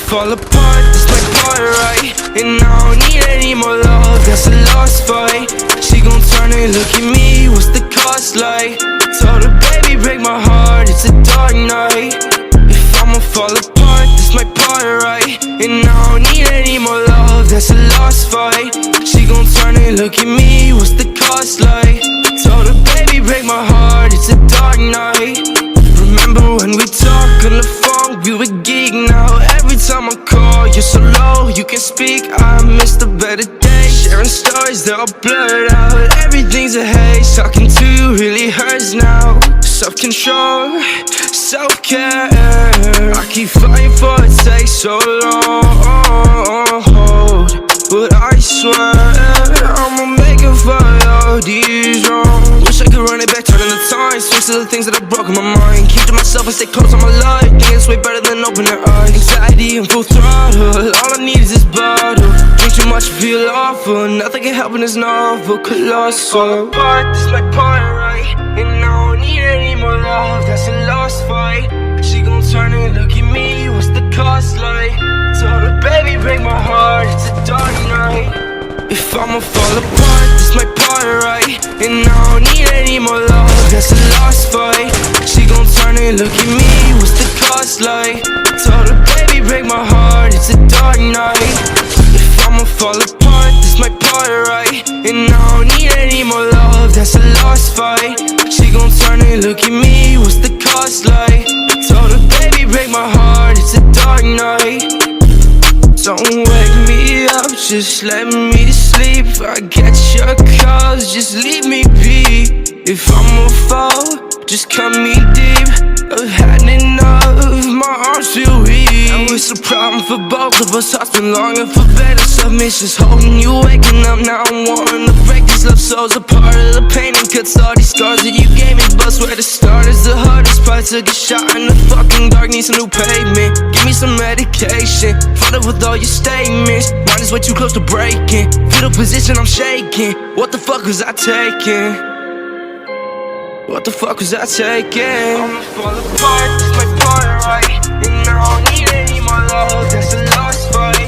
fall apart, this my part, right? And I don't need any more love, that's a lost fight. She gon' turn and look at me, what's the cost like? Told her, baby, break my heart, it's a dark night. If I'ma fall apart, this my part, right? And I don't need any more love, that's a lost fight. She gon' turn and look at me, what's the cost like? Told her, baby, break my heart, it's a dark night. Remember when we talked on the phone, we were geek. Now every time I call, you're so low, you can speak. I miss the better days, sharing stories, they're all blurred out. Everything's a haze, talking to you really hurts now. Self-control, self-care, I keep fighting for it, takes so long. But I swear, I'ma make it for all these wrongs. Wish I could run it back, turning the time, switch to the things that have broken my mind. Keep to myself and stay close on my life, think it's way better than open their eyes. Anxiety and full throttle, all I need is this bottle. Drink too much, feel awful, nothing can help in this novel, colossal. Fall apart, this my part, right? And I don't need any more love, that's a lost fight. She gon' turn and look at me, what's the cost like? Told her, baby, break my heart, it's a dark night. If I'ma fall apart, this my part, right? And I don't need any more love, that's a lost fight. She gon' turn and look at me, what's the cost like? Told her, baby, break my heart, it's a dark night. If I'ma fall apart, this my part, right? And I don't need any more love, that's a lost fight. She gon' turn and look at me, what's the cost like? Told her, baby, break my heart, it's a dark night. Don't wake me up, just let me to sleep. I get your calls, just leave me be. If I'ma fall, just cut me deep. I've had enough, my arms feel weak. And it's a problem for both of us, hearts been longing for better submissions. Holding you, waking up, now I'm wanting to break this love soul's a part of the pain and cuts all these scars that you gave me. But where to start is the hardest part. Took a shot in the fucking dark, need some new pavement. Give me some medication, flooded with all your statements. Mine is way too close to breaking, feel the position I'm shaking. What the fuck was I taking? What the fuck was I taking? I'ma fall apart, this my part, right? And I don't need any more love, that's a